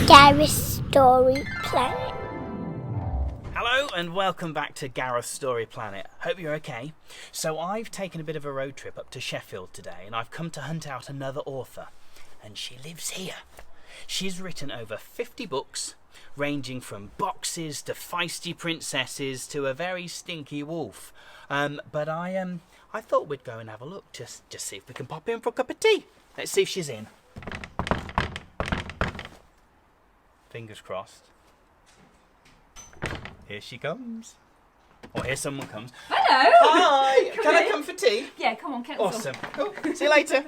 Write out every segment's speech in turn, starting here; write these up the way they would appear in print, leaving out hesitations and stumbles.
Gareth's Story Planet. Hello and welcome back to Gareth's Story Planet. Hope you're okay. So I've taken a bit of a road trip up to Sheffield today and I've come to hunt out another author. And she lives here. She's written over 50 books, ranging from boxes to feisty princesses to a very stinky wolf. But I thought we'd go and have a look, just see if we can pop in for a cup of tea. Let's see if she's in. Fingers crossed. Here she comes. Or here someone comes. Hello! Hi! Can I come for tea? Yeah, come on, kettle's Awesome. Cool. See you later.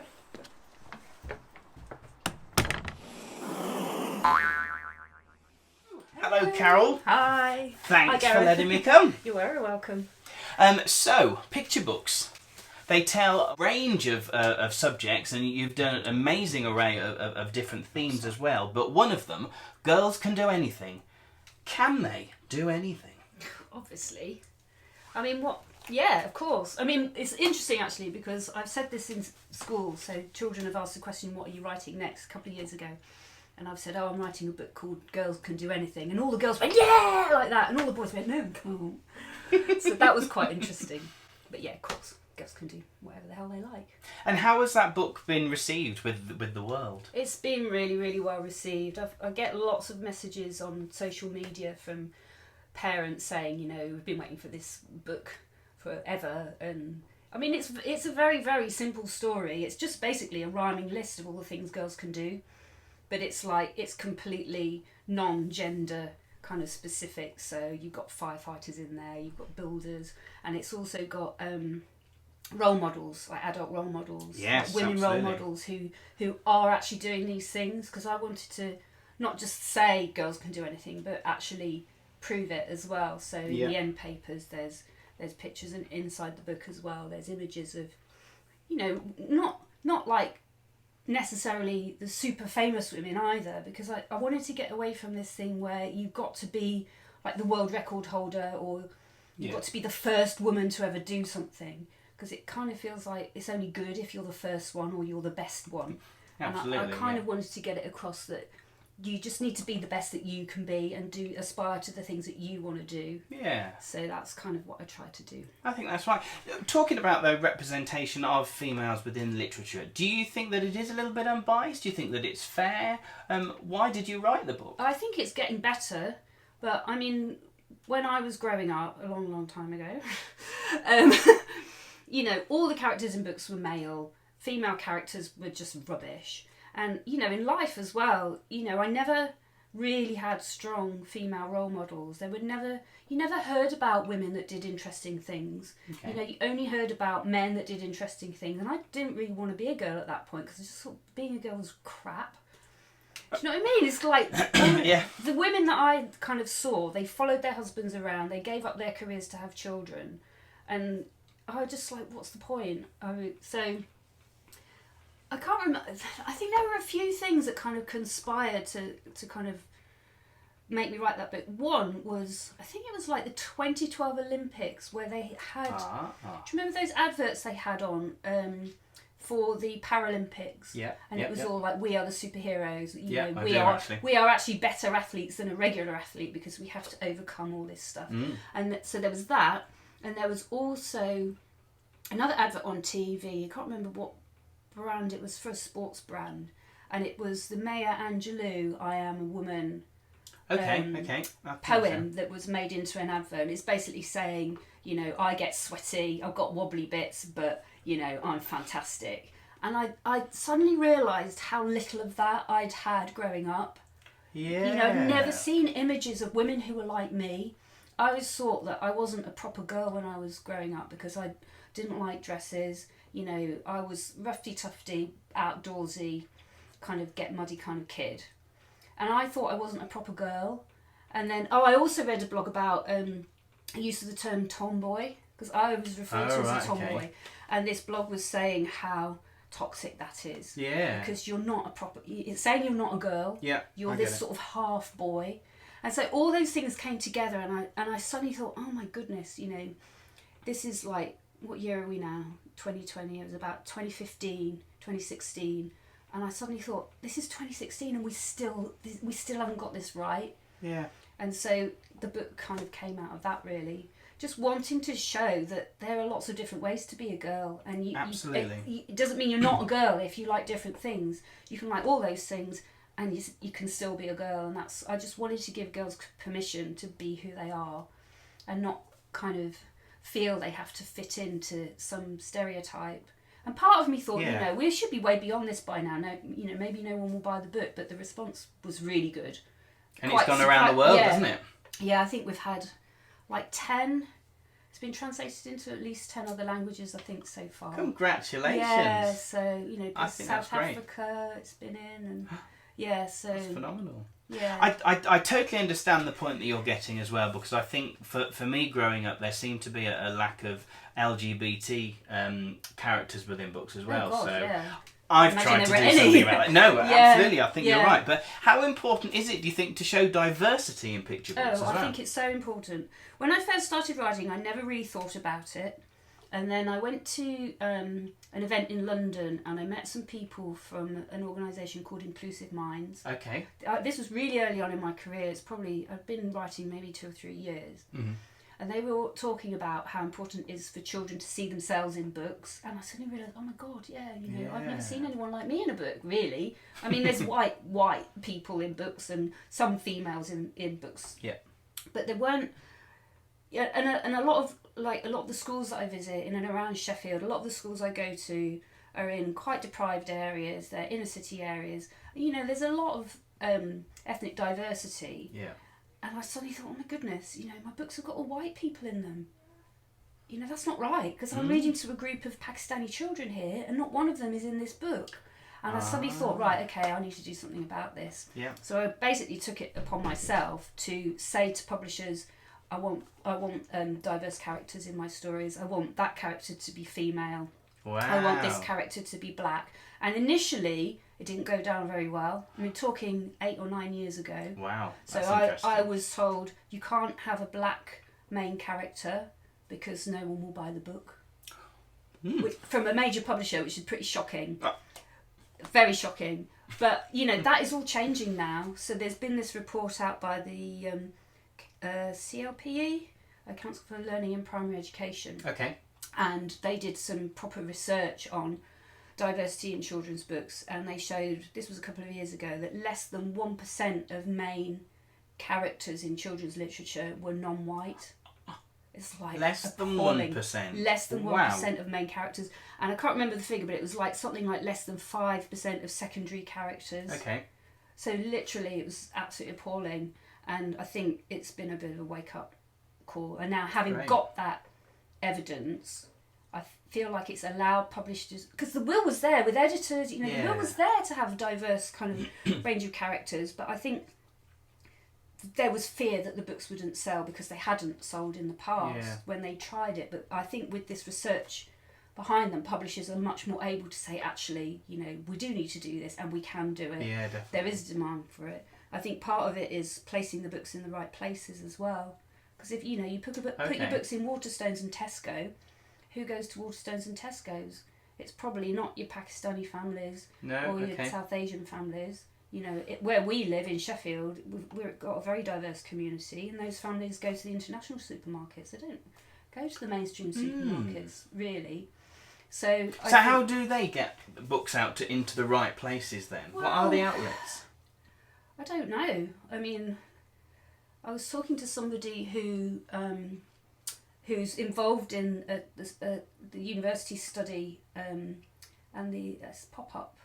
Hello, Caryl. Hi. Thanks Hi, for Gareth. letting me come. You're very welcome. So, picture books. They tell a range of subjects, and you've done an amazing array of different themes as well. But one of them, girls can do anything. Can they do anything? Obviously. I mean, what? Yeah, of course. I mean, it's interesting actually because I've said this in school. So children have asked the question, "What are you writing next?" a couple of years ago, and I've said, "Oh, I'm writing a book called Girls Can Do Anything," and all the girls went, "Yeah!" like that, and all the boys went, "No, come on." So that was quite interesting. But yeah, of course. Girls can do whatever the hell they like. And how has that book been received with the world? It's been really, really well received. I get lots of messages on social media from parents saying, you know, we've been waiting for this book forever. And I mean, it's a very, very simple story. It's just basically a rhyming list of all the things girls can do, but it's completely non-gender kind of specific. So you've got firefighters in there, you've got builders, and it's also got role models, like adult role models, yes, like women absolutely. role models who are actually doing these things, because I wanted to not just say girls can do anything but actually prove it as well. So in the end papers there's pictures and inside the book as well there's images of, you know, not like necessarily the super famous women either, because I wanted to get away from this thing where you've got to be like the world record holder or you've got to be the first woman to ever do something, because it kind of feels like it's only good if you're the first one or you're the best one. Absolutely, and I kind of wanted to get it across that you just need to be the best that you can be and aspire to the things that you want to do. Yeah. So that's kind of what I try to do. I think that's right. Talking about the representation of females within literature, do you think that it is a little bit unbiased? Do you think that it's fair? Why did you write the book? I think it's getting better, but I mean, when I was growing up, a long, long time ago, you know, all the characters in books were male. Female characters were just rubbish. And, you know, in life as well, you know, I never really had strong female role models. You never heard about women that did interesting things. Okay. You know, you only heard about men that did interesting things. And I didn't really want to be a girl at that point because I just thought being a girl was crap. Do you know what I mean? It's like the women that I kind of saw, they followed their husbands around, they gave up their careers to have children. And I was just like, what's the point? So I can't remember. I think there were a few things that kind of conspired to kind of make me write that book. One was, I think it was like the 2012 Olympics where they had. Do you remember those adverts they had on for the Paralympics? Yeah. And it was all like, we are the superheroes. You know, we are actually better athletes than a regular athlete because we have to overcome all this stuff. And so there was that. And there was also another advert on TV. I can't remember what brand it was, for a sports brand. And it was the Maya Angelou, I Am a Woman poem that was made into an advert. It's basically saying, you know, I get sweaty, I've got wobbly bits, but, you know, I'm fantastic. And I suddenly realised how little of that I'd had growing up. Yeah. You know, I'd never seen images of women who were like me. I always thought that I wasn't a proper girl when I was growing up because I didn't like dresses. You know, I was roughy-tufty, outdoorsy, kind of get muddy kind of kid. And I thought I wasn't a proper girl. And then, I also read a blog about use of the term tomboy, because I was referred to as a tomboy. Okay. And this blog was saying how toxic that is. Yeah. Because you're not a proper... It's saying you're not a girl. Yeah. You're this sort of half boy. And so all those things came together and I suddenly thought, oh my goodness, you know, this is like, what year are we now? 2020. It was about 2015, 2016. And I suddenly thought, this is 2016 and we still haven't got this right. Yeah. And so the book kind of came out of that, really. Just wanting to show that there are lots of different ways to be a girl. And Absolutely. it doesn't mean you're not a girl if you like different things. You can like all those things and you can still be a girl. And I just wanted to give girls permission to be who they are and not kind of feel they have to fit into some stereotype. And part of me thought, we should be way beyond this by now. No, maybe no one will buy the book, but the response was really good. And it's gone around the world, hasn't it? Yeah, I think we've had like 10. It's been translated into at least 10 other languages, I think, so far. Congratulations. Yeah, so, I think South that's great. Africa, it's been in, and yeah, so... That's phenomenal. Yeah. I totally understand the point that you're getting as well, because I think for me growing up, there seemed to be a lack of LGBT characters within books as well. Oh God, so yeah. I've tried to do something about that. No, absolutely, I think you're right. But how important is it, do you think, to show diversity in picture books as well? I think it's so important. When I first started writing, I never really thought about it. And then I went to an event in London and I met some people from an organisation called Inclusive Minds. Okay. This was really early on in my career. I've been writing maybe 2 or 3 years. Mm-hmm. And they were all talking about how important it is for children to see themselves in books. And I suddenly realised, oh my God, I've never seen anyone like me in a book, really. I mean, there's white people in books and some females in books. Yeah. But there weren't... Yeah, and a lot of the schools that I visit in and around Sheffield, a lot of the schools I go to are in quite deprived areas. They're inner city areas. There's a lot of ethnic diversity. Yeah. And I suddenly thought, oh my goodness, my books have got all white people in them. That's not right, because I'm reading to a group of Pakistani children here, and not one of them is in this book. And I suddenly thought, right, okay, I need to do something about this. Yeah. So I basically took it upon myself to say to publishers, I want diverse characters in my stories. I want that character to be female. Wow. I want this character to be black. And initially, it didn't go down very well. I mean, talking 8 or 9 years ago. Wow. So I was told, you can't have a black main character because no one will buy the book. From a major publisher, which is pretty shocking. Very shocking. But, that is all changing now. So there's been this report out by the... CLPE, Council for Learning in Primary Education. Okay. And they did some proper research on diversity in children's books, and they showed, this was a couple of years ago, that less than 1% of main characters in children's literature were non-white. It's like less appalling. than 1%. Less than 1% of main characters. And I can't remember the figure, but it was like something like less than 5% of secondary characters. Okay. So literally it was absolutely appalling. And I think it's been a bit of a wake-up call. And now, having got that evidence, I feel like it's allowed publishers... Because the will was there with editors, the will was there to have a diverse kind of range of characters. But I think there was fear that the books wouldn't sell because they hadn't sold in the past when they tried it. But I think with this research behind them, publishers are much more able to say, actually, we do need to do this and we can do it. Yeah, definitely. There is demand for it. I think part of it is placing the books in the right places as well. Because if you put your books in Waterstones and Tesco, who goes to Waterstones and Tesco's? It's probably not your Pakistani families or your South Asian families. Where we live in Sheffield, we've got a very diverse community, and those families go to the international supermarkets. They don't go to the mainstream supermarkets, really. So how do they get books out into the right places then? Well, what are the outlets? I don't know. I mean, I was talking to somebody who's involved in the university study and the pop-up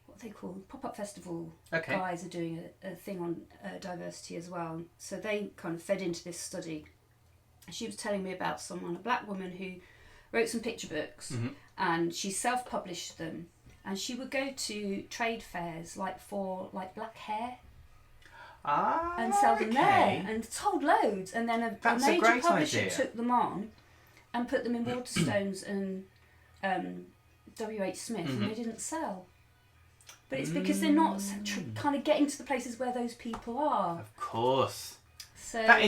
what they call pop-up festival guys are doing a thing on diversity as well. So they kind of fed into this study. She was telling me about a black woman who wrote some picture books, and she self-published them. And she would go to trade fairs for black hair and sell them there, and sold loads. And then a major publisher took them on and put them in Waterstones and W.H. Smith, and they didn't sell. But it's because they're not kind of getting to the places where those people are. Of course. So that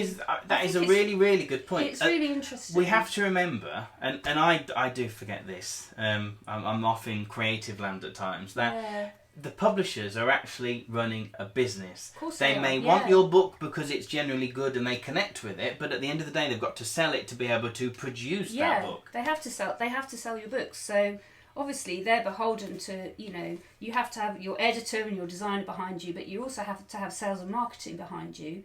is a really, really good point. It's really interesting. We have to remember, and I do forget this. I'm off in creative land at times. That the publishers are actually running a business. Of course they may want your book because it's generally good and they connect with it, but at the end of the day, they've got to sell it to be able to produce that book. They have to sell your books. So obviously they're beholden to, you have to have your editor and your designer behind you, but you also have to have sales and marketing behind you.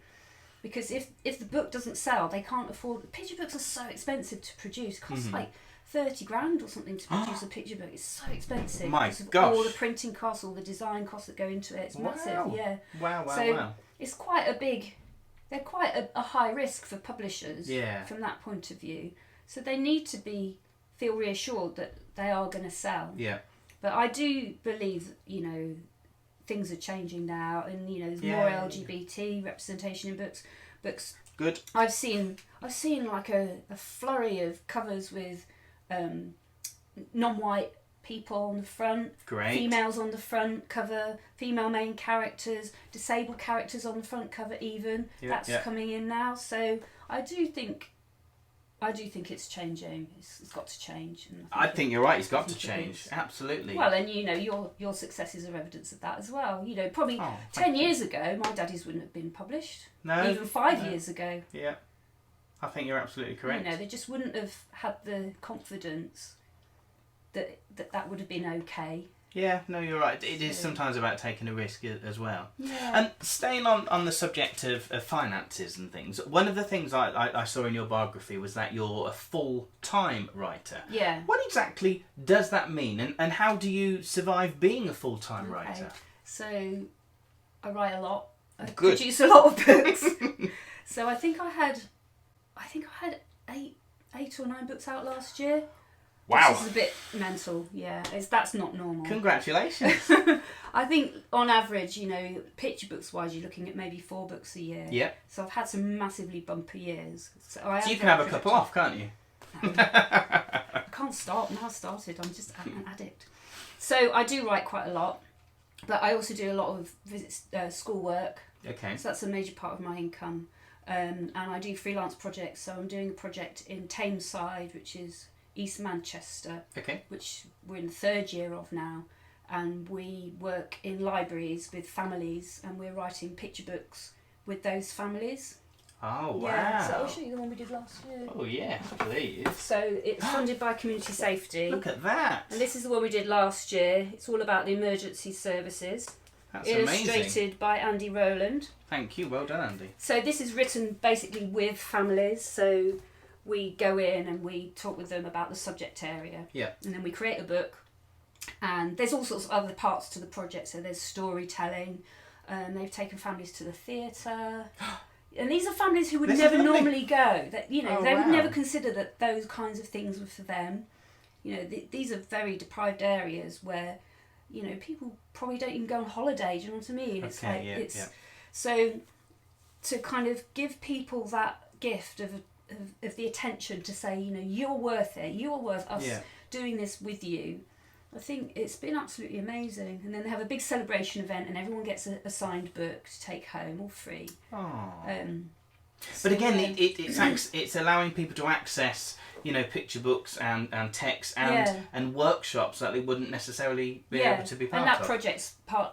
Because if the book doesn't sell, they can't afford. Picture books are so expensive to produce. It costs like 30 grand or something to produce a picture book. It's so expensive. My because of gosh. all the printing costs, all the design costs that go into it. It's massive. Yeah. Wow. It's quite they're quite a high risk for publishers from that point of view. So they need to feel reassured that they are going to sell. Yeah. But I do believe, things are changing now, and there's more LGBT representation in books. Good. I've seen like a flurry of covers with non-white people on the front, females on the front cover, female main characters, disabled characters on the front cover even. That's coming in now. So I do think it's changing. It's got to change. And I think you're right. It's got to change. Absolutely. Well, and your successes are evidence of that as well. Probably 10 years ago, my daddies wouldn't have been published. No. Even 5 years ago. Yeah. I think you're absolutely correct. They just wouldn't have had the confidence that would have been okay. Yeah, no, you're right. It is sometimes about taking a risk as well. Yeah. And staying on the subject of finances and things, one of the things I saw in your biography was that you're a full-time writer. Yeah. What exactly does that mean, and how do you survive being a full-time writer? So, I write a lot. I Good. produce a lot of books. So I think I had 8 or 9 books out last year. Wow. This is a bit mental, yeah. That's not normal. Congratulations. I think on average, picture books wise, you're looking at maybe 4 books a year. Yeah. So I've had some massively bumper years. So you can have a couple off, can't you? I can't stop. Now I've started, I'm just an addict. So I do write quite a lot, but I also do a lot of school work. Okay. So that's a major part of my income. And I do freelance projects. So I'm doing a project in Tameside, which is East Manchester, which we're in the 3rd year of now, and we work in libraries with families, and we're writing picture books with those families. Oh, wow. Yeah, so I'll show you the one we did last year. Oh, yeah, please. So it's funded by Community Safety. Look at that. And this is the one we did last year. It's all about the emergency services. That's illustrated amazing. by Andy Rowland. Thank you, well done, Andy. So this is written basically with families, so we go in and we talk with them about the subject area. Yeah. And then we create a book. And there's all sorts of other parts to the project. So there's storytelling. They've taken families to the theatre. And these are families who would never normally go. That they would never consider that those kinds of things were for them. These are very deprived areas where, people probably don't even go on holiday. Do you know what I mean? So to kind of give people that gift of the attention to say, you're worth it. You're worth us doing this with you. I think it's been absolutely amazing. And then they have a big celebration event, and everyone gets a signed book to take home, all free. But again, it's allowing people to access, picture books and text and workshops that they wouldn't necessarily be able to be part of. And that project's a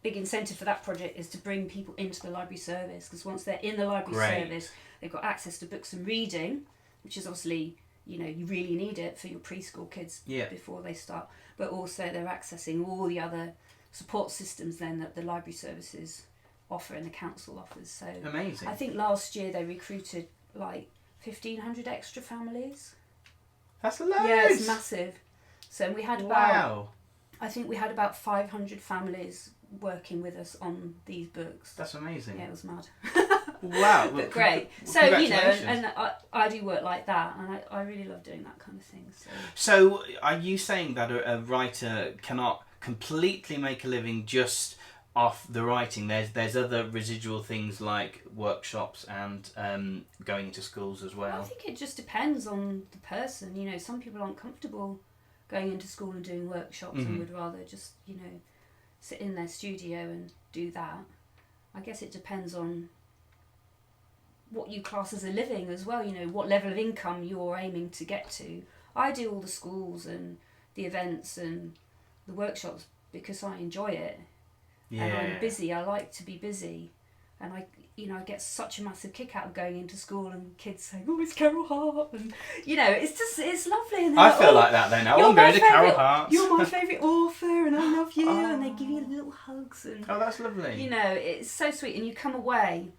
big incentive for that project is to bring people into the library service, because once they're in the library service, they've got access to books and reading, which is obviously, you really need it for your preschool kids before they start, but also they're accessing all the other support systems then that the library services offer and the council offers. So amazing. I think last year they recruited like 1,500 extra families. That's loads. Yeah, it's massive. So we had I think we had about 500 families working with us on these books. That's amazing. Yeah, it was mad. Wow. But great. So, and I do work like that, and I really love doing that kind of thing. So are you saying that a writer cannot completely make a living just off the writing? There's other residual things like workshops and going into schools as well. I think it just depends on the person. Some people aren't comfortable going into school and doing workshops and would rather just sit in their studio and do that. I guess it depends on what you class as a living as well, you know, what level of income you're aiming to get to. I do all the schools and the events and the workshops because I enjoy it. Yeah. And I'm busy, I like to be busy. And I get such a massive kick out of going into school and kids saying, "Oh, it's Caryl Hart," and it's lovely. And I feel like that though now. I want to go to Caryl Hart. You're my favourite author, and I love you, and they give you little hugs, and that's lovely. You know, it's so sweet. And you come away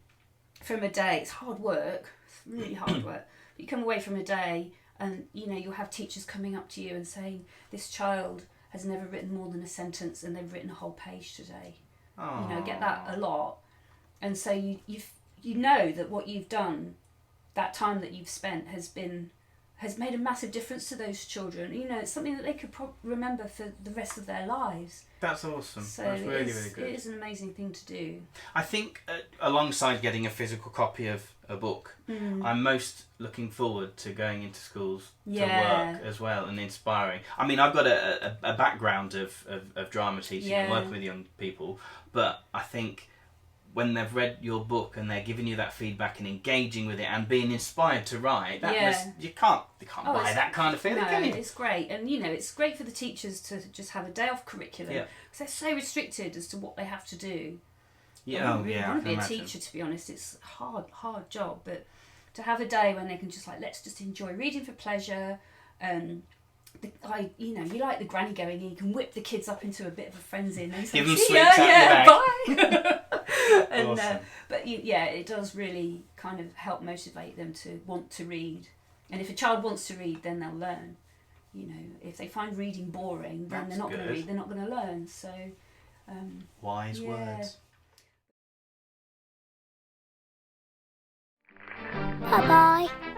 from a day. It's hard work. It's really hard work. But you come away from a day, and you know you'll have teachers coming up to you and saying, "This child has never written more than a sentence, and they've written a whole page today." Aww. You know, I get that a lot. And so you know that what you've done, that time that you've spent has made a massive difference to those children. You know, it's something that they could remember for the rest of their lives. That's awesome. So that's really, really good. It is an amazing thing to do. I think alongside getting a physical copy of a book, I'm most looking forward to going into schools to work as well and inspiring. I mean, I've got a background of drama teaching and working with young people, but I think when they've read your book and they're giving you that feedback and engaging with it and being inspired to write, you can't buy that kind of feeling, can you? It's great. And, you know, it's great for the teachers to just have a day off curriculum because they're so restricted as to what they have to do. Yeah, I really want to be imagine. a teacher, to be honest. It's a hard job, but to have a day when they can just let's just enjoy reading for pleasure. You like the granny going in, you can whip the kids up into a bit of a frenzy and then say, give them "See sweets ya, bye." And, awesome. But it does really kind of help motivate them to want to read. And if a child wants to read, then they'll learn. You know, if they find reading boring, then they're not going to read. They're not going to learn. So, wise words. Bye bye.